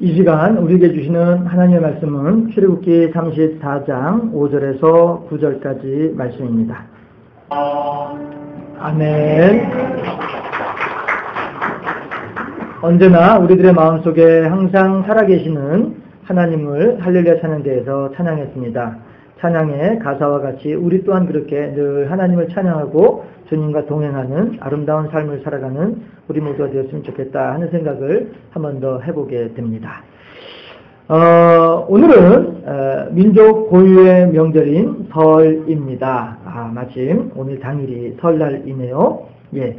이 시간 우리에게 주시는 하나님의 말씀은 출애굽기 34장 5절에서 9절까지 말씀입니다. 아멘. 언제나 우리들의 마음속에 항상 살아계시는 하나님을 할렐루야 찬양대에서 찬양했습니다. 찬양의 가사와 같이 우리 또한 그렇게 늘 하나님을 찬양하고 주님과 동행하는 아름다운 삶을 살아가는 우리 모두가 되었으면 좋겠다 하는 생각을 한 번 더 해보게 됩니다. 오늘은 민족 고유의 명절인 설입니다. 마침 오늘 당일이 설날이네요. 예.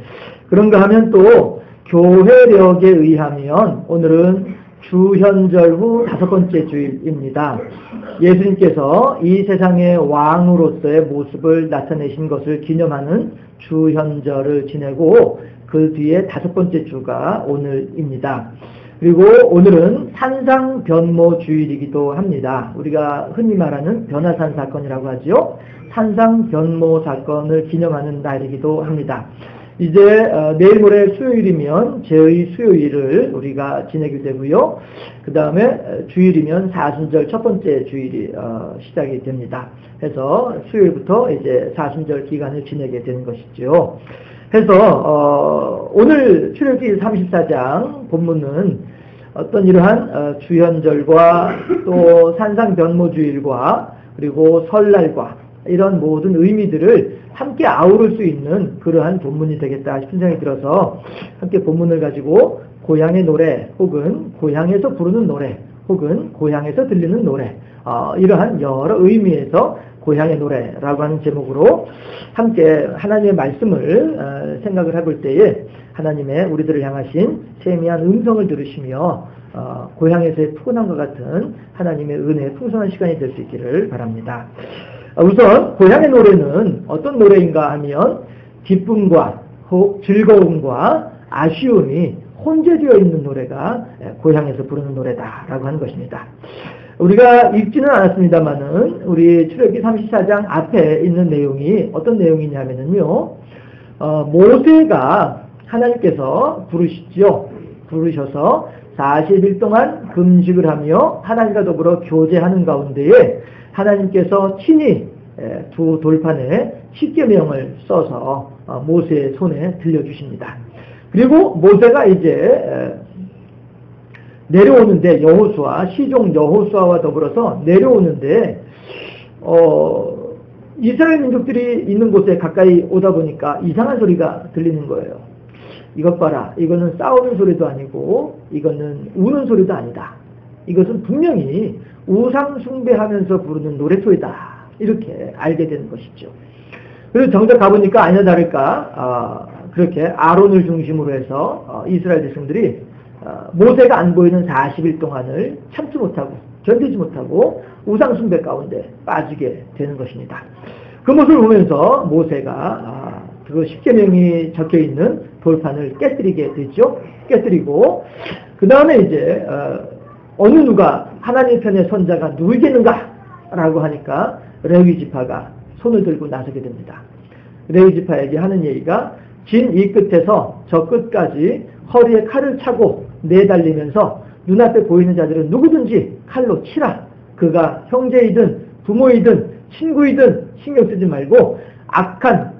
그런가 하면 또 교회력에 의하면 오늘은 주현절 후 5번째 주일입니다. 예수님께서 이 세상의 왕으로서의 모습을 나타내신 것을 기념하는 주현절을 지내고 그 뒤에 5번째 주가 오늘입니다. 그리고 오늘은 산상변모 주일이기도 합니다. 우리가 흔히 말하는 변화산 사건이라고 하죠. 산상변모 사건을 기념하는 날이기도 합니다. 이제 내일 모레 수요일이면 제의 수요일을 우리가 지내게 되고요. 그 다음에 주일이면 사순절 첫 번째 주일이 시작이 됩니다. 해서 수요일부터 이제 사순절 기간을 지내게 되는 것이죠. 해서 오늘 출애굽기 34장 본문은 어떤 이러한 주현절과 또 산상변모주일과 그리고 설날과 이런 모든 의미들을 함께 아우를 수 있는 그러한 본문이 되겠다 싶은 생각이 들어서 함께 본문을 가지고 고향의 노래 혹은 고향에서 부르는 노래 혹은 고향에서 들리는 노래 이러한 여러 의미에서 고향의 노래라고 하는 제목으로 함께 하나님의 말씀을 생각을 해볼 때에 하나님의 우리들을 향하신 세미한 음성을 들으시며 고향에서의 푸근함과 같은 하나님의 은혜의 풍성한 시간이 될 수 있기를 바랍니다. 우선 고향의 노래는 어떤 노래인가 하면 기쁨과 즐거움과 아쉬움이 혼재되어 있는 노래가 고향에서 부르는 노래다라고 하는 것입니다. 우리가 읽지는 않았습니다만은 우리 출애굽기 34장 앞에 있는 내용이 어떤 내용이냐면요, 모세가 하나님께서 부르셔서 40일 동안 금식을 하며 하나님과 더불어 교제하는 가운데에 하나님께서 친히 두 돌판에 십계명을 써서 모세의 손에 들려주십니다. 그리고 모세가 이제 내려오는데 시종 여호수아와 더불어서 내려오는데 이스라엘 민족들이 있는 곳에 가까이 오다 보니까 이상한 소리가 들리는 거예요. 이것 봐라. 이거는 싸우는 소리도 아니고 이거는 우는 소리도 아니다. 이것은 분명히 우상 숭배하면서 부르는 노래소리다. 이렇게 알게 되는 것이죠. 그래서 정작 가보니까 아니나 다를까 그렇게 아론을 중심으로 해서 이스라엘 백성들이 모세가 안 보이는 40일 동안을 참지 못하고 견디지 못하고 우상 숭배 가운데 빠지게 되는 것입니다. 그 모습을 보면서 모세가 그 십계명이 적혀있는 돌판을 깨뜨리게 되죠. 깨뜨리고 그 다음에 이제 어느 누가 하나님 편의 선자가 누구겠는가? 라고 하니까 레위 지파가 손을 들고 나서게 됩니다. 레위 지파에게 하는 얘기가 진 이 끝에서 저 끝까지 허리에 칼을 차고 내달리면서 눈앞에 보이는 자들은 누구든지 칼로 치라. 그가 형제이든 부모이든 친구이든 신경 쓰지 말고 악한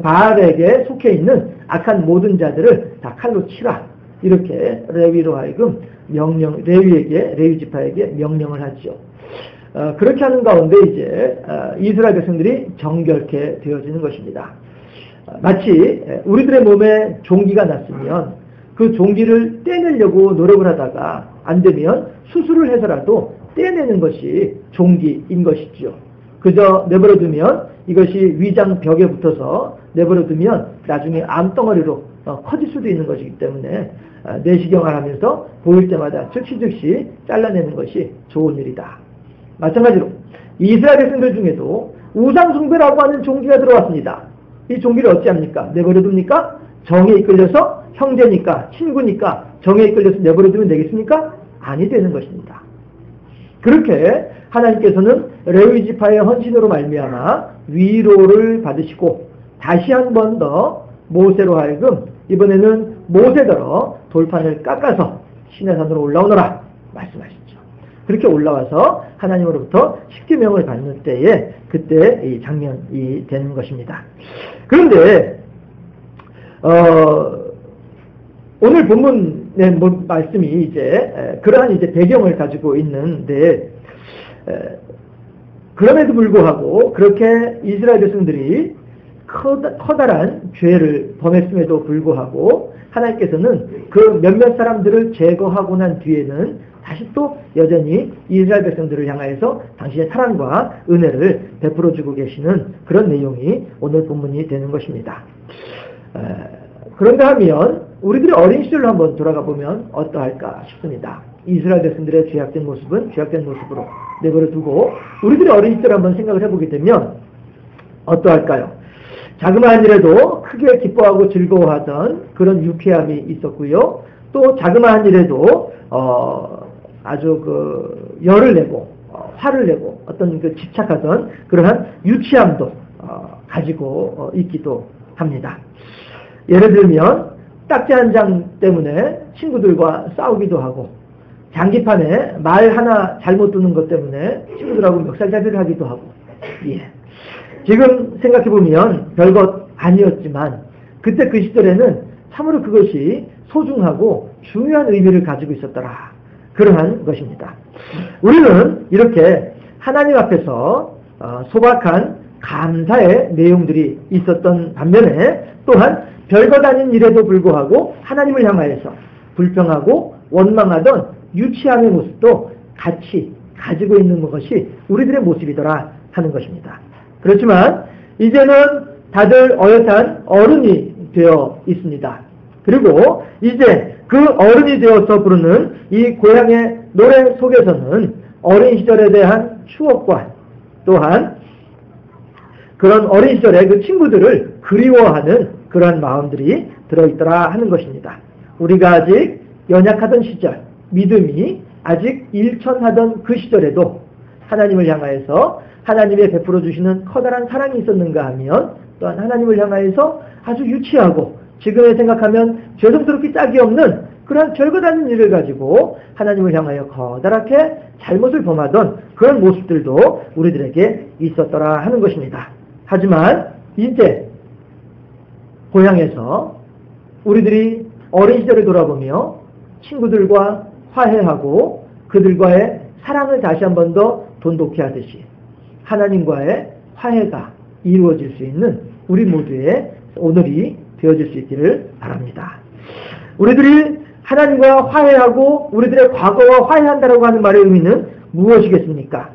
바알에게 속해 있는 악한 모든 자들을 다 칼로 치라. 이렇게 레위로 하여금 레위 지파에게 명령을 하죠. 그렇게 하는 가운데 이제 이스라엘 백성들이 정결케 되어지는 것입니다. 마치 우리들의 몸에 종기가 났으면 그 종기를 떼내려고 노력을 하다가 안 되면 수술을 해서라도 떼내는 것이 종기인 것이죠. 그저 내버려두면 이것이 위장 벽에 붙어서 내버려두면 나중에 암덩어리로 커질 수도 있는 것이기 때문에 내시경을 하면서 보일 때마다 즉시 잘라내는 것이 좋은 일이다. 마찬가지로 이스라엘 백성들 중에도 우상숭배라고 하는 종기가 들어왔습니다. 이 종기를 어찌합니까? 내버려둡니까? 정에 이끌려서 형제니까 친구니까 정에 이끌려서 내버려두면 되겠습니까? 아니 되는 것입니다. 그렇게 하나님께서는 레위 지파의 헌신으로 말미암아 위로를 받으시고 다시 한 번 더 모세로 하여금 이번에는 모세더러 돌판을 깎아서 시내산으로 올라오너라 말씀하셨죠. 그렇게 올라와서 하나님으로부터 십계명을 받는 때에 그때 이 장면이 되는 것입니다. 그런데 오늘 본문의 말씀이 이제 그러한 이제 배경을 가지고 있는데 그럼에도 불구하고 그렇게 이스라엘 백성들이 커다란 죄를 범했음에도 불구하고 하나님께서는 그 몇몇 사람들을 제거하고 난 뒤에는 다시 또 여전히 이스라엘 백성들을 향하여서 당신의 사랑과 은혜를 베풀어주고 계시는 그런 내용이 오늘 본문이 되는 것입니다. 그런가 하면 우리들의 어린 시절로 한번 돌아가 보면 어떠할까 싶습니다. 이스라엘 백성들의 죄악된 모습은 죄악된 모습으로 내버려 두고 우리들의 어린 시절을 한번 생각을 해보게 되면 어떠할까요? 자그마한 일에도 크게 기뻐하고 즐거워하던 그런 유쾌함이 있었고요. 또 자그마한 일에도 아주 열을 내고 화를 내고 어떤 집착하던 그러한 유치함도 가지고 있기도 합니다. 예를 들면 딱지 한 장 때문에 친구들과 싸우기도 하고 장기판에 말 하나 잘못 두는 것 때문에 친구들하고 멱살잡이를 하기도 하고 지금 생각해보면 별것 아니었지만 그때 그 시절에는 참으로 그것이 소중하고 중요한 의미를 가지고 있었더라. 그러한 것입니다. 우리는 이렇게 하나님 앞에서 소박한 감사의 내용들이 있었던 반면에 또한 별것 아닌 일에도 불구하고 하나님을 향하여서 불평하고 원망하던 유치함의 모습도 같이 가지고 있는 것이 우리들의 모습이더라 하는 것입니다. 그렇지만 이제는 다들 어엿한 어른이 되어 있습니다. 그리고 이제 그 어른이 되어서 부르는 이 고향의 노래 속에서는 어린 시절에 대한 추억과 또한 그런 어린 시절의 그 친구들을 그리워하는 그러한 마음들이 들어있더라 하는 것입니다. 우리가 아직 연약하던 시절, 믿음이 아직 일천하던 그 시절에도 하나님을 향하여서 하나님의 베풀어 주시는 커다란 사랑이 있었는가 하면 또한 하나님을 향하여서 아주 유치하고 지금에 생각하면 죄송스럽게 짝이 없는 그런 별것 아닌 일을 가지고 하나님을 향하여 커다랗게 잘못을 범하던 그런 모습들도 우리들에게 있었더라 하는 것입니다. 하지만 이제 고향에서 우리들이 어린 시절을 돌아보며 친구들과 화해하고 그들과의 사랑을 다시 한 번 더 돈독히 하듯이 하나님과의 화해가 이루어질 수 있는 우리 모두의 오늘이 되어질 수 있기를 바랍니다. 우리들이 하나님과 화해하고 우리들의 과거와 화해한다라고 하는 말의 의미는 무엇이겠습니까?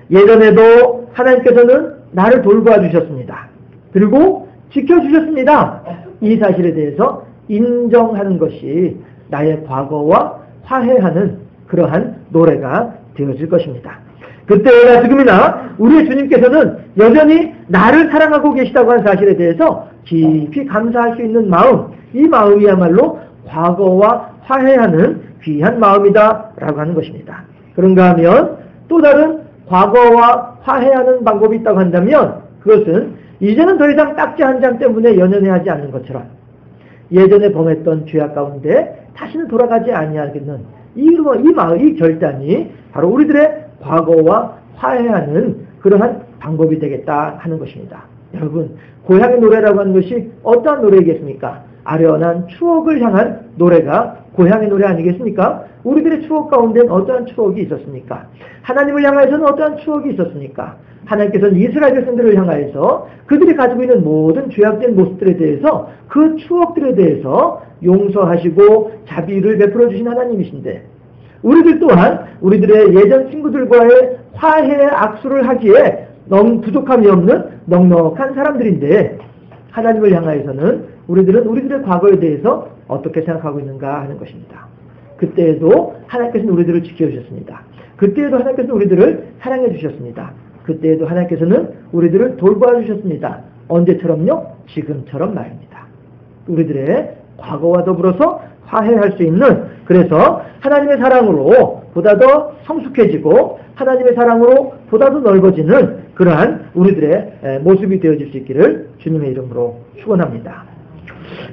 예전에도 하나님께서는 나를 돌보아 주셨습니다. 그리고 지켜주셨습니다. 이 사실에 대해서 인정하는 것이 나의 과거와 화해하는 그러한 노래가 되어질 것입니다. 그때나 지금이나 우리의 주님께서는 여전히 나를 사랑하고 계시다고 하는 사실에 대해서 깊이 감사할 수 있는 마음, 이 마음이야말로 과거와 화해하는 귀한 마음이다 라고 하는 것입니다. 그런가 하면 또 다른 과거와 화해하는 방법이 있다고 한다면 그것은 이제는 더 이상 딱지 한 장 때문에 연연해하지 않는 것처럼 예전에 범했던 죄악 가운데 다시는 돌아가지 아니하겠는 이 결단이 바로 우리들의 과거와 화해하는 그러한 방법이 되겠다 하는 것입니다. 여러분, 고향의 노래라고 하는 것이 어떠한 노래이겠습니까? 아련한 추억을 향한 노래가 고향의 노래 아니겠습니까? 우리들의 추억 가운데는 어떠한 추억이 있었습니까? 하나님을 향하여서는 어떠한 추억이 있었습니까? 하나님께서는 이스라엘 백성들을 향하여서 그들이 가지고 있는 모든 죄악된 모습들에 대해서 그 추억들에 대해서 용서하시고 자비를 베풀어 주신 하나님이신데 우리들 또한 우리들의 예전 친구들과의 화해의 악수를 하기에 너무 부족함이 없는 넉넉한 사람들인데 하나님을 향하여서는 우리들은 우리들의 과거에 대해서 어떻게 생각하고 있는가 하는 것입니다. 그때에도 하나님께서는 우리들을 지켜주셨습니다. 그때에도 하나님께서는 우리들을 사랑해 주셨습니다. 그때에도 하나님께서는 우리들을 돌보아 주셨습니다. 언제처럼요? 지금처럼 말입니다. 우리들의 과거와 더불어서 화해할 수 있는, 그래서 하나님의 사랑으로 보다 더 성숙해지고 하나님의 사랑으로 보다 더 넓어지는 그러한 우리들의 모습이 되어질 수 있기를 주님의 이름으로 축원합니다.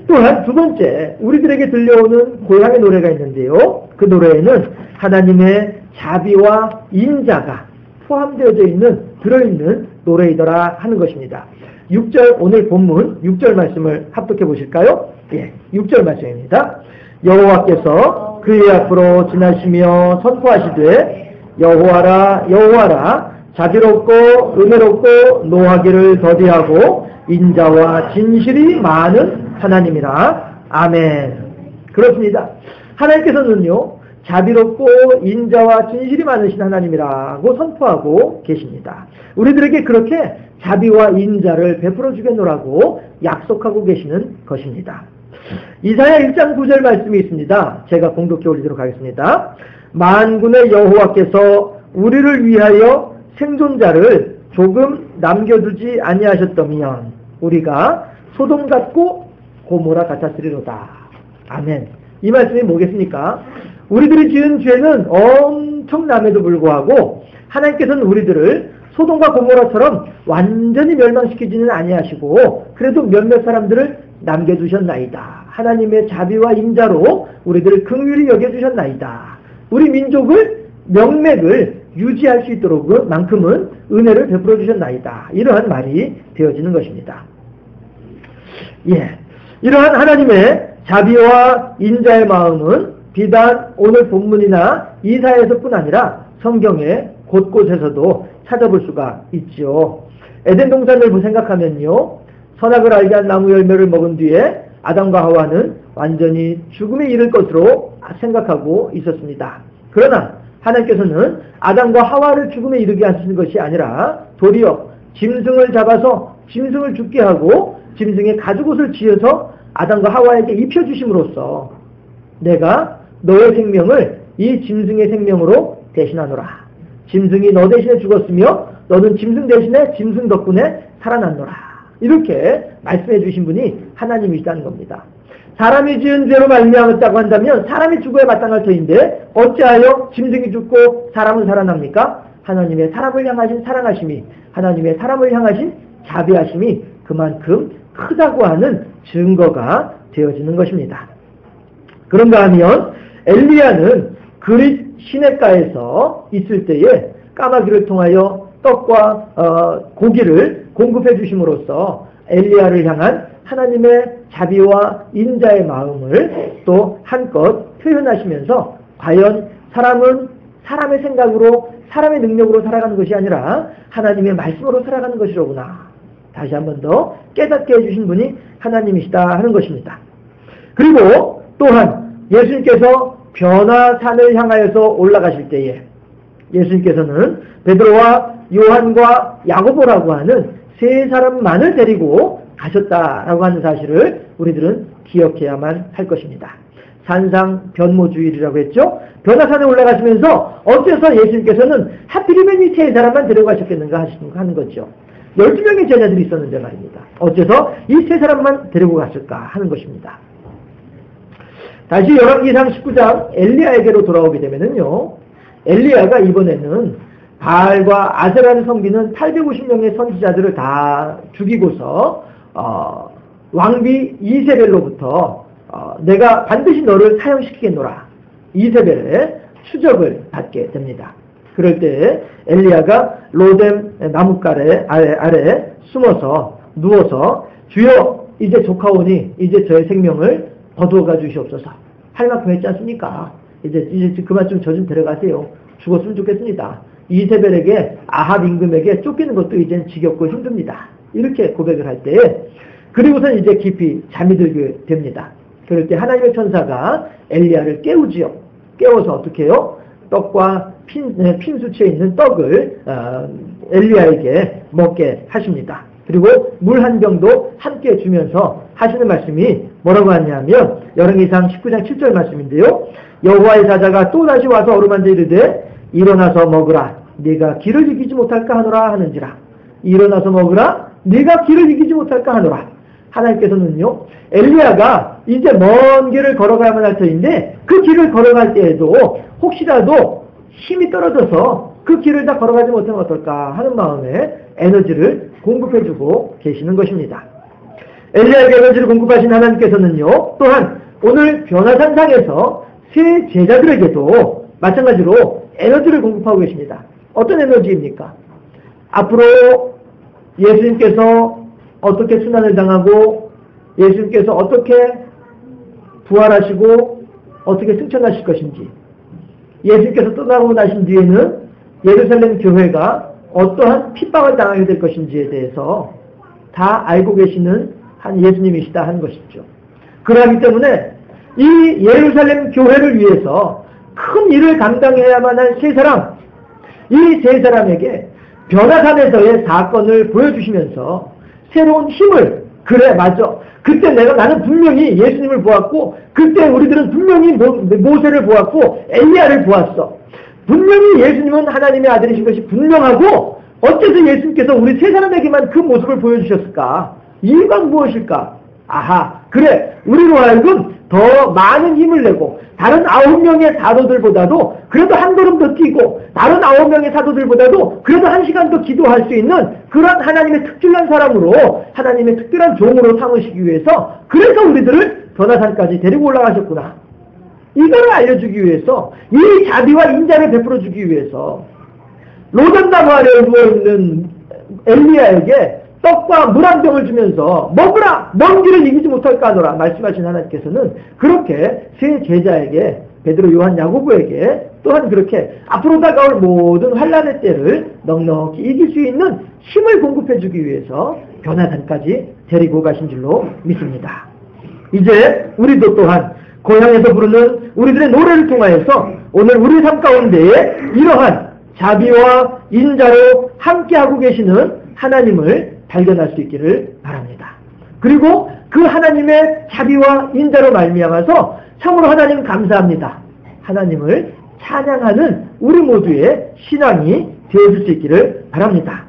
또한 두 번째, 우리들에게 들려오는 고향의 노래가 있는데요. 그 노래에는 하나님의 자비와 인자가 포함되어져 있는, 들어있는 노래이더라 하는 것입니다. 6절, 오늘 본문 6절 말씀을 합독해 보실까요? 예, 6절 말씀입니다. 여호와께서 그의 앞으로 지나시며 선포하시되 여호와라 여호와라 자비롭고 은혜롭고 노하기를 더디하고 인자와 진실이 많은 하나님이라. 아멘. 그렇습니다. 하나님께서는요, 자비롭고 인자와 진실이 많으신 하나님이라고 선포하고 계십니다. 우리들에게 그렇게 자비와 인자를 베풀어 주겠노라고 약속하고 계시는 것입니다. 이사야 1장 9절 말씀이 있습니다. 제가 공독해 올리도록 하겠습니다. 만군의 여호와께서 우리를 위하여 생존자를 조금 남겨두지 아니하셨다면 우리가 소돔 같고 고모라 같았으리로다. 아멘. 이 말씀이 뭐겠습니까? 우리들이 지은 죄는 엄청남에도 불구하고 하나님께서는 우리들을 소돔과 고모라처럼 완전히 멸망시키지는 아니하시고 그래도 몇몇 사람들을 남겨두셨나이다. 하나님의 자비와 인자로 우리들을 긍휼히 여겨주셨나이다. 우리 민족을 명맥을 유지할 수 있도록 만큼은 은혜를 베풀어 주셨나이다. 이러한 말이 되어지는 것입니다. 예, 이러한 하나님의 자비와 인자의 마음은 비단 오늘 본문이나 이사야에서뿐 아니라 성경의 곳곳에서도 찾아볼 수가 있죠. 에덴 동산을 생각하면요, 선악을 알게 한 나무 열매를 먹은 뒤에 아담과 하와는 완전히 죽음에 이를 것으로 생각하고 있었습니다. 그러나 하나님께서는 아담과 하와를 죽음에 이르게 하시는 것이 아니라 도리어 짐승을 잡아서 짐승을 죽게 하고 짐승의 가죽옷을 지어서 아담과 하와에게 입혀주심으로써 내가 너의 생명을 이 짐승의 생명으로 대신하노라. 짐승이 너 대신에 죽었으며 너는 짐승 대신에 짐승 덕분에 살아났노라. 이렇게 말씀해 주신 분이 하나님이시다는 겁니다. 사람이 지은 죄로 말미암았다고 한다면 사람이 죽어야 마땅할 터인데 어찌하여 짐승이 죽고 사람은 살아납니까? 하나님의 사람을 향하신 사랑하심이, 하나님의 사람을 향하신 자비하심이 그만큼 크다고 하는 증거가 되어지는 것입니다. 그런가 하면 엘리야는 그릿 시냇가에서 있을 때에 까마귀를 통하여 떡과 고기를 공급해 주심으로써 엘리야를 향한 하나님의 자비와 인자의 마음을 또 한껏 표현하시면서 과연 사람은 사람의 생각으로 사람의 능력으로 살아가는 것이 아니라 하나님의 말씀으로 살아가는 것이로구나. 다시 한 번 더 깨닫게 해주신 분이 하나님이시다 하는 것입니다. 그리고 또한 예수님께서 변화산을 향하여서 올라가실 때에 예수님께서는 베드로와 요한과 야고보라고 하는 세 사람만을 데리고 가셨다라고 하는 사실을 우리들은 기억해야만 할 것입니다. 산상 변모주일이라고 했죠. 변화산에 올라가시면서 어째서 예수님께서는 하필이면 이 세 사람만 데려가셨겠는가 하는 거죠. 12명의 제자들이 있었는데 말입니다. 어째서 이 세 사람만 데리고 갔을까 하는 것입니다. 다시 열왕기상 19장 엘리야에게로 돌아오게 되면은요, 엘리야가 이번에는 바알과 아세라를 섬기는 850명의 선지자들을 다 죽이고서 왕비 이세벨로부터 내가 반드시 너를 사형시키겠노라, 이세벨의 추적을 받게 됩니다. 그럴 때 엘리야가 로뎀 나뭇가래 아래 숨어서 누워서 주여 이제 조카오니 이제 저의 생명을 거두어가 주시옵소서. 할 만큼 했지 않습니까? 이제 그만 좀 저 좀 데려가세요. 죽었으면 좋겠습니다. 이세벨에게 아합 임금에게 쫓기는 것도 이젠 지겹고 힘듭니다. 이렇게 고백을 할 때 그리고선 이제 깊이 잠이 들게 됩니다. 그럴 때 하나님의 천사가 엘리야를 깨우지요. 깨워서 어떻게 해요? 떡과 핀수치에 있는 떡을 엘리야에게 먹게 하십니다. 그리고 물 한 병도 함께 주면서 하시는 말씀이 뭐라고 하냐면 열왕기상 19장 7절 말씀인데요. 여호와의 사자가 또다시 와서 어루만져 이르되 일어나서 먹으라 네가 길을 이기지 못할까 하노라 하는지라. 일어나서 먹으라 네가 길을 이기지 못할까 하노라. 하나님께서는요, 엘리야가 이제 먼 길을 걸어가야만 할 터인데 그 길을 걸어갈 때에도 혹시라도 힘이 떨어져서 그 길을 다 걸어가지 못하면 어떨까 하는 마음에 에너지를 공급해주고 계시는 것입니다. 엘리야에게 에너지를 공급하신 하나님께서는요, 또한 오늘 변화산상에서 새 제자들에게도 마찬가지로 에너지를 공급하고 계십니다. 어떤 에너지입니까? 앞으로 예수님께서 어떻게 순환을 당하고 예수님께서 어떻게 부활하시고 어떻게 승천하실 것인지, 예수님께서 떠나고 나신 뒤에는 예루살렘 교회가 어떠한 핍박을 당하게 될 것인지에 대해서 다 알고 계시는 한 예수님이시다 하는 것이죠. 그러기 때문에 이 예루살렘 교회를 위해서 큰 일을 감당해야만 할 세 사람, 이 세 사람에게 변화산에서의 사건을 보여주시면서 새로운 힘을, 그래 맞아, 그때 나는 분명히 예수님을 보았고, 그때 우리들은 분명히 모세를 보았고 엘리야를 보았어. 분명히 예수님은 하나님의 아들이신 것이 분명하고, 어째서 예수님께서 우리 세 사람에게만 그 모습을 보여주셨을까? 이유가 무엇일까? 아하, 그래, 우리로 하여금 더 많은 힘을 내고 다른 9명의 사도들보다도 그래도 한 걸음 더 뛰고, 다른 9명의 사도들보다도 그래도 1시간 더 기도할 수 있는 그런 하나님의 특별한 사람으로, 하나님의 특별한 종으로 삼으시기 위해서, 그래서 우리들을 변화산까지 데리고 올라가셨구나. 이거를 알려주기 위해서, 이 자비와 인자를 베풀어주기 위해서 로전나무 아래에 누워있는 엘리야에게 떡과 물 한 병을 주면서 먹으라! 먼 길을 이기지 못할까 하노라 말씀하신 하나님께서는 그렇게 세 제자에게, 베드로, 요한, 야고보에게 또한 그렇게 앞으로 다가올 모든 환난의 때를 넉넉히 이길 수 있는 힘을 공급해주기 위해서 변화산까지 데리고 가신 줄로 믿습니다. 이제 우리도 또한 고향에서 부르는 우리들의 노래를 통하여서 오늘 우리 삶 가운데에 이러한 자비와 인자로 함께하고 계시는 하나님을 발견할 수 있기를 바랍니다. 그리고 그 하나님의 자비와 인자로 말미암아서 참으로 하나님 감사합니다, 하나님을 찬양하는 우리 모두의 신앙이 되어줄 수 있기를 바랍니다.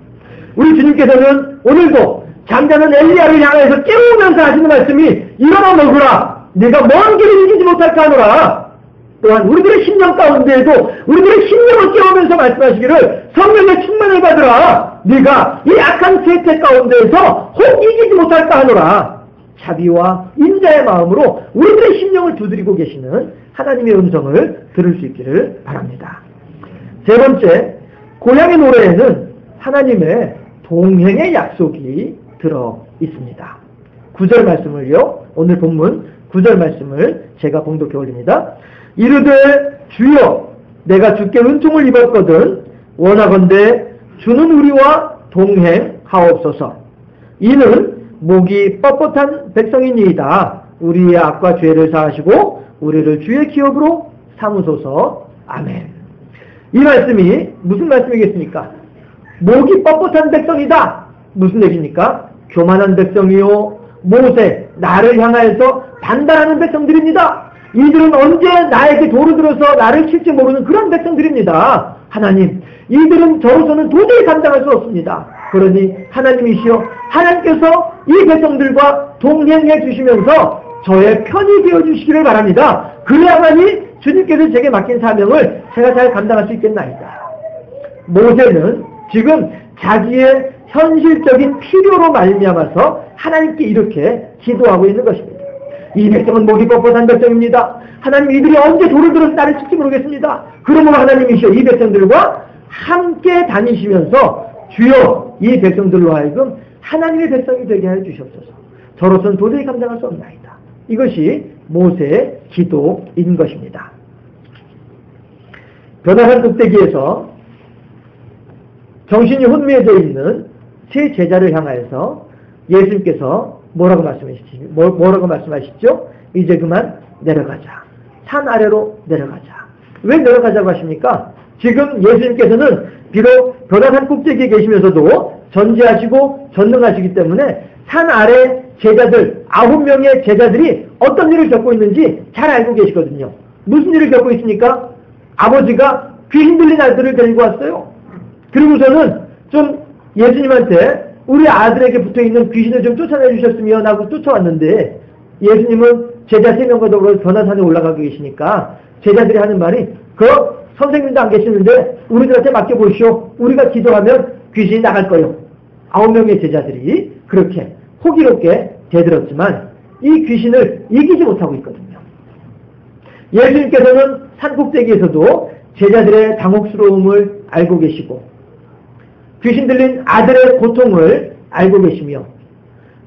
우리 주님께서는 오늘도 잠자는 엘리야를 향해서 깨우면서 하시는 말씀이 일어나 먹으라, 내가 먼 길을 이기지 못할까 하노라. 또한 우리들의 심령 가운데에도 우리들의 심령을 깨우면서 말씀하시기를 성령의 충만을 받으라, 네가 이 악한 세태 가운데에서 혹 이기지 못할까 하노라. 자비와 인자의 마음으로 우리들의 심령을 두드리고 계시는 하나님의 음성을 들을 수 있기를 바랍니다. 세 번째, 고향의 노래에는 하나님의 동행의 약속이 들어 있습니다. 9절 말씀을요, 오늘 본문 9절 말씀을 제가 봉독해 올립니다. 이르되 주여, 내가 주께 은총을 입었거든 원하건대 주는 우리와 동행하옵소서. 이는 목이 뻣뻣한 백성이니이다. 우리의 악과 죄를 사하시고 우리를 주의 기업으로 삼으소서. 아멘. 이 말씀이 무슨 말씀이겠습니까? 목이 뻣뻣한 백성이다. 무슨 얘기입니까? 교만한 백성이요, 모세, 나를 향하여서 반발하는 백성들입니다. 이들은 언제 나에게 도를 들어서 나를 칠지 모르는 그런 백성들입니다. 하나님, 이들은 저로서는 도저히 감당할 수 없습니다. 그러니 하나님이시여, 하나님께서 이 백성들과 동행해 주시면서 저의 편이 되어 주시기를 바랍니다. 그래야만이 주님께서 제게 맡긴 사명을 제가 잘 감당할 수 있겠나이다. 모세는 지금 자기의 현실적인 필요로 말미암아서 하나님께 이렇게 기도하고 있는 것입니다. 이 백성은 목이 뻣뻣한 백성입니다. 하나님, 이들이 언제 돌을 들어서 나를 칠지 모르겠습니다. 그러므로 하나님이시여, 이 백성들과 함께 다니시면서 주여, 이 백성들로 하여금 하나님의 백성이 되게 해 주시옵소서. 저로서는 도저히 감당할 수 없나이다. 이것이 모세의 기도인 것입니다. 변화산 꼭대기에서 정신이 혼미해져 있는 세 제자를 향하여서 예수님께서 뭐라고 말씀하시죠? 이제 그만 내려가자. 산 아래로 내려가자. 왜 내려가자고 하십니까? 지금 예수님께서는 비록 변화산 꼭대기에 계시면서도 전지하시고 전능하시기 때문에 산 아래 제자들, 9명의 제자들이 어떤 일을 겪고 있는지 잘 알고 계시거든요. 무슨 일을 겪고 있습니까? 아버지가 귀신 들린 아들을 데리고 왔어요. 그리고서는 좀 예수님한테 우리 아들에게 붙어있는 귀신을 좀 쫓아내 주셨으면 하고 쫓아왔는데, 예수님은 제자 3명과 더불어 변화산에 올라가고 계시니까 제자들이 하는 말이, 그 선생님도 안 계시는데 우리들한테 맡겨보시오. 우리가 기도하면 귀신이 나갈 거요. 9명의 제자들이 그렇게 호기롭게 대들었지만 이 귀신을 이기지 못하고 있거든요. 예수님께서는 산꼭대기에서도 제자들의 당혹스러움을 알고 계시고 귀신 들린 아들의 고통을 알고 계시며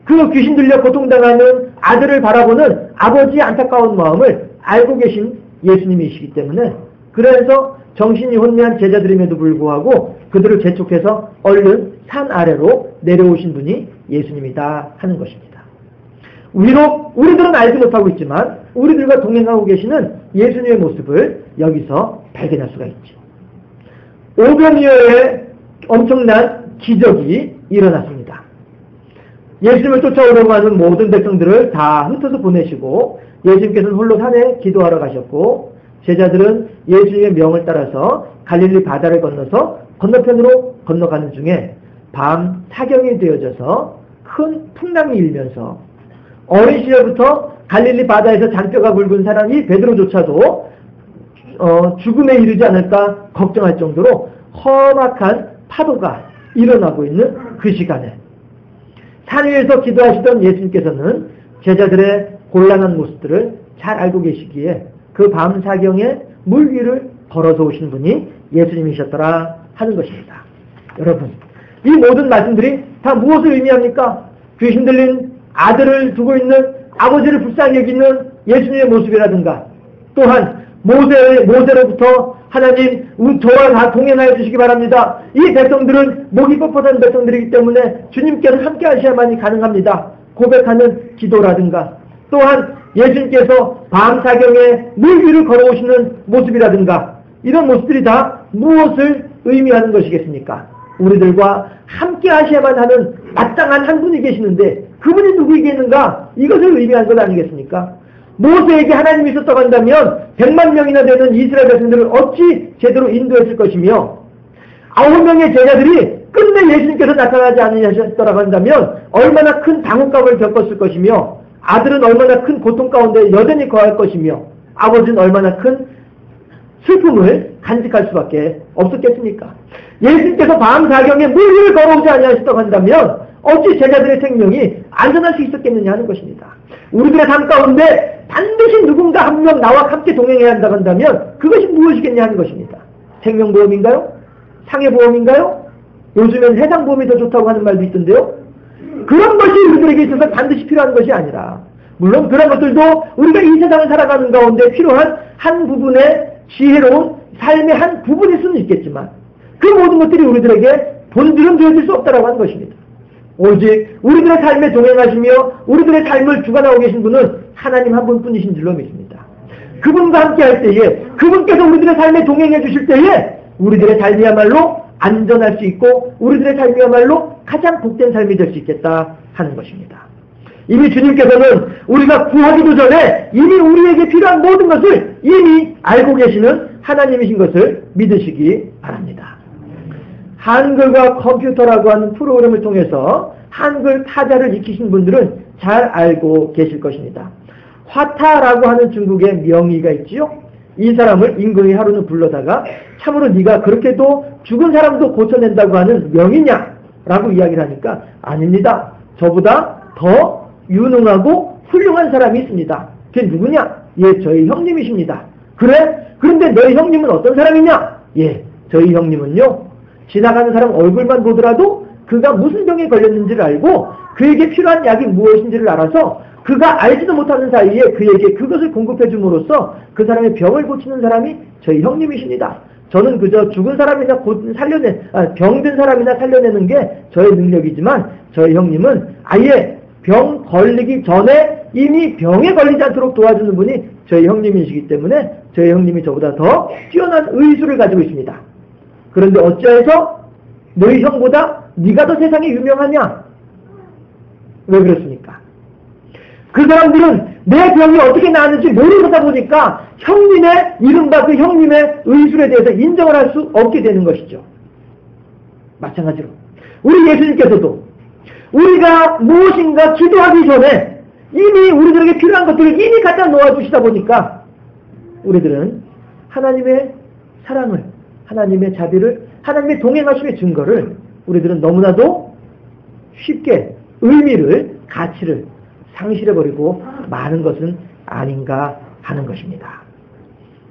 그 귀신 들려 고통당하는 아들을 바라보는 아버지의 안타까운 마음을 알고 계신 예수님이시기 때문에 그래서 정신이 혼미한 제자들임에도 불구하고 그들을 재촉해서 얼른 산 아래로 내려오신 분이 예수님이다 하는 것입니다. 위로 우리들은 알지 못하고 있지만 우리들과 동행하고 계시는 예수님의 모습을 여기서 발견할 수가 있죠. 오병이어의 엄청난 기적이 일어났습니다. 예수님을 쫓아오려고 하는 모든 백성들을 다 흩어서 보내시고 예수님께서는 홀로 산에 기도하러 가셨고 제자들은 예수님의 명을 따라서 갈릴리 바다를 건너서 건너편으로 건너가는 중에 밤 사경이 되어져서 큰 풍랑이 일면서 어린 시절부터 갈릴리 바다에서 잔뼈가 굵은 사람이 베드로조차도 죽음에 이르지 않을까 걱정할 정도로 험악한 파도가 일어나고 있는 그 시간에 산 위에서 기도하시던 예수님께서는 제자들의 곤란한 모습들을 잘 알고 계시기에 그 밤 사경에 물 위를 걸어서 오신 분이 예수님이셨더라 하는 것입니다. 여러분, 이 모든 말씀들이 다 무엇을 의미합니까? 귀신 들린 아들을 두고 있는 아버지를 불쌍히 여기는 예수님의 모습이라든가 또한 모세로부터 하나님 저와 다 동행하여 주시기 바랍니다. 이 백성들은 목이 뻣뻣한 백성들이기 때문에 주님께서 함께 하셔야만이 가능합니다. 고백하는 기도라든가 또한 예수님께서 밤사경에 물 위를 걸어오시는 모습이라든가 이런 모습들이 다 무엇을 의미하는 것이겠습니까? 우리들과 함께 하셔야만 하는 마땅한 한 분이 계시는데 그분이 누구이겠는가? 이것을 의미하는 것 아니겠습니까? 모세에게 하나님이 있었다고 한다면 100만 명이나 되는 이스라엘 백성들을 어찌 제대로 인도했을 것이며 9명의 제자들이 끝내 예수님께서 나타나지 않으셨더라고 한다면 얼마나 큰 당혹감을 겪었을 것이며 아들은 얼마나 큰 고통 가운데 여전히 거할 것이며 아버지는 얼마나 큰 슬픔을 간직할 수밖에 없었겠습니까? 예수님께서 밤사경에 물 위를 걸어오지 아니하셨다고 한다면 어찌 제자들의 생명이 안전할 수 있었겠느냐 하는 것입니다. 우리들의 삶 가운데 반드시 누군가 한 명 나와 함께 동행해야 한다고 한다면 그것이 무엇이겠냐 하는 것입니다. 생명보험인가요? 상해보험인가요? 요즘엔 해상보험이 더 좋다고 하는 말도 있던데요. 그런 것이 우리들에게 있어서 반드시 필요한 것이 아니라 물론 그런 것들도 우리가 이 세상을 살아가는 가운데 필요한 한 부분의 지혜로운 삶의 한 부분일 수는 있겠지만 그 모든 것들이 우리들에게 본질은 되어질 수 없다라고 하는 것입니다. 오직 우리들의 삶에 동행하시며 우리들의 삶을 주관하고 계신 분은 하나님 한 분뿐이신 줄로 믿습니다. 그분과 함께 할 때에 그분께서 우리들의 삶에 동행해 주실 때에 우리들의 삶이야말로 안전할 수 있고 우리들의 삶이야말로 가장 복된 삶이 될 수 있겠다 하는 것입니다. 이미 주님께서는 우리가 구하기도 전에 이미 우리에게 필요한 모든 것을 이미 알고 계시는 하나님이신 것을 믿으시기 바랍니다. 한글과 컴퓨터라고 하는 프로그램을 통해서 한글 타자를 익히신 분들은 잘 알고 계실 것입니다. 화타라고 하는 중국의 명의가 있지요. 이 사람을 임금이 하루는 불러다가 참으로 네가 그렇게도 죽은 사람도 고쳐낸다고 하는 명의냐? 라고 이야기를 하니까 아닙니다. 저보다 더 유능하고 훌륭한 사람이 있습니다. 그게 누구냐? 예, 저희 형님이십니다. 그래? 그런데 너희 형님은 어떤 사람이냐? 예, 저희 형님은요. 지나가는 사람 얼굴만 보더라도 그가 무슨 병에 걸렸는지를 알고 그에게 필요한 약이 무엇인지를 알아서 그가 알지도 못하는 사이에 그에게 그것을 공급해 줌으로써 그 사람의 병을 고치는 사람이 저희 형님이십니다. 저는 그저 죽은 사람이나 병든 사람이나 살려내는 게 저의 능력이지만 저희 형님은 아예 병 걸리기 전에 이미 병에 걸리지 않도록 도와주는 분이 저희 형님이시기 때문에 저희 형님이 저보다 더 뛰어난 의술을 가지고 있습니다. 그런데 어찌해서 너희 형보다 네가 더 세상에 유명하냐? 왜 그렇습니까? 그 사람들은 내 병이 어떻게 나았는지 모르다 보니까 형님의 이른바 그 형님의 의술에 대해서 인정을 할 수 없게 되는 것이죠. 마찬가지로 우리 예수님께서도 우리가 무엇인가 기도하기 전에 이미 우리들에게 필요한 것들을 이미 갖다 놓아주시다 보니까 우리들은 하나님의 사랑을, 하나님의 자비를, 하나님의 동행하심의 증거를 우리들은 너무나도 쉽게 의미를, 가치를 상실해버리고 마는 것은 아닌가 하는 것입니다.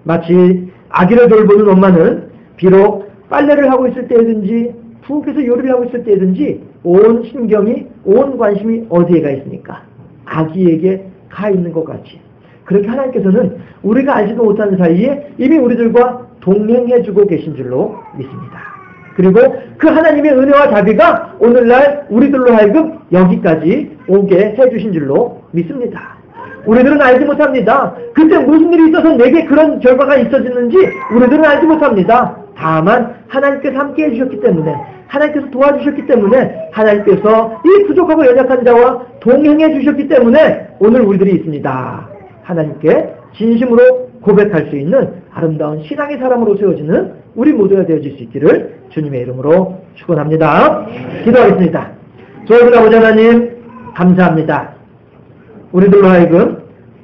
마치 아기를 돌보는 엄마는 비록 빨래를 하고 있을 때든지 부엌에서 요리를 하고 있을 때든지 온 신경이, 온 관심이 어디에 가 있습니까? 아기에게 가 있는 것 같이, 그렇게 하나님께서는 우리가 알지도 못하는 사이에 이미 우리들과 동행해주고 계신 줄로 믿습니다. 그리고 그 하나님의 은혜와 자비가 오늘날 우리들로 하여금 여기까지 오게 해주신 줄로 믿습니다. 우리들은 알지 못합니다. 그때 무슨 일이 있어서 내게 그런 결과가 있어지는지 우리들은 알지 못합니다. 다만 하나님께서 함께 해주셨기 때문에, 하나님께서 도와주셨기 때문에, 하나님께서 이 부족하고 연약한 자와 동행해 주셨기 때문에 오늘 우리들이 있습니다. 하나님께 진심으로 고백할 수 있는 아름다운 신앙의 사람으로 세워지는 우리 모두가 되어질 수 있기를 주님의 이름으로 축원합니다. 기도하겠습니다. 좋으신 아버지 하나님, 감사합니다. 우리들로 하여금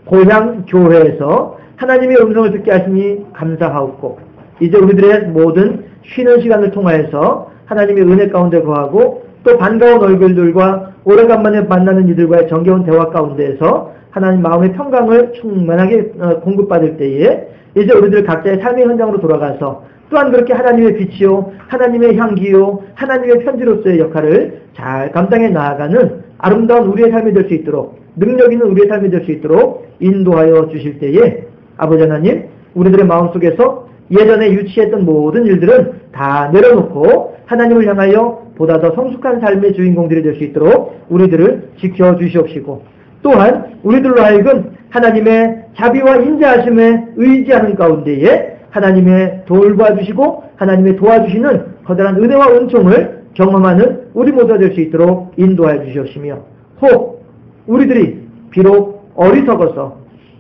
고향 교회에서 하나님의 음성을 듣게 하시니 감사하옵고, 이제 우리들의 모든 쉬는 시간을 통하여서 하나님의 은혜 가운데 거하고 또 반가운 얼굴들과 오래간만에 만나는 이들과의 정겨운 대화 가운데에서 하나님 마음의 평강을 충만하게 공급받을 때에 이제 우리들 각자의 삶의 현장으로 돌아가서 또한 그렇게 하나님의 빛이요, 하나님의 향기요, 하나님의 편지로서의 역할을 잘 감당해 나아가는 아름다운 우리의 삶이 될 수 있도록, 능력 있는 우리의 삶이 될 수 있도록 인도하여 주실 때에 아버지 하나님, 우리들의 마음속에서 예전에 유치했던 모든 일들은 다 내려놓고 하나님을 향하여 보다 더 성숙한 삶의 주인공들이 될 수 있도록 우리들을 지켜주시옵시고, 또한 우리들로 하여금 하나님의 자비와 인자하심에 의지하는 가운데에 하나님의 돌봐주시고 하나님의 도와주시는 거대한 은혜와 은총을 경험하는 우리 모두가 될 수 있도록 인도하여 주시옵시며, 혹 우리들이 비록 어리석어서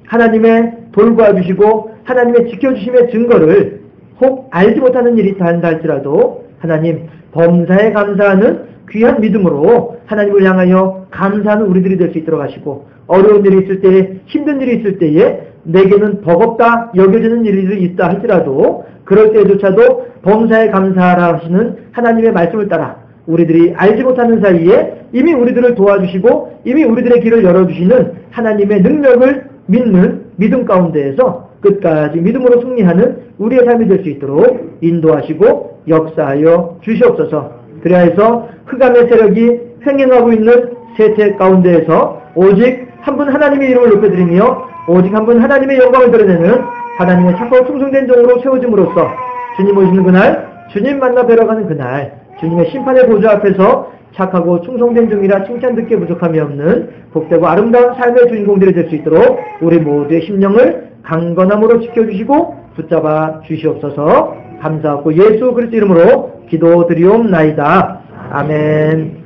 하나님의 돌봐주시고 하나님의 지켜주심의 증거를 혹 알지 못하는 일이 있다 할지라도 하나님 범사에 감사하는 귀한 믿음으로 하나님을 향하여 감사하는 우리들이 될 수 있도록 하시고, 어려운 일이 있을 때에, 힘든 일이 있을 때에 내게는 버겁다 여겨지는 일이 있다 할지라도 그럴 때조차도 범사에 감사하라 하시는 하나님의 말씀을 따라 우리들이 알지 못하는 사이에 이미 우리들을 도와주시고 이미 우리들의 길을 열어주시는 하나님의 능력을 믿는 믿음 가운데에서 끝까지 믿음으로 승리하는 우리의 삶이 될 수 있도록 인도하시고 역사하여 주시옵소서. 그래서 흑암의 세력이 횡행하고 있는 세태 가운데에서 오직 한 분 하나님의 이름을 높여드리며 오직 한 분 하나님의 영광을 드러내는 하나님의 착하고 충성된 종으로 세워짐으로써 주님 오시는 그날, 주님 만나 뵈러 가는 그날, 주님의 심판의 보좌 앞에서 착하고 충성된 종이라 칭찬 듣기에 부족함이 없는 복되고 아름다운 삶의 주인공들이 될 수 있도록 우리 모두의 심령을 강건함으로 지켜주시고 붙잡아 주시옵소서. 감사하고 예수 그리스도 이름으로 기도드리옵나이다. 아멘.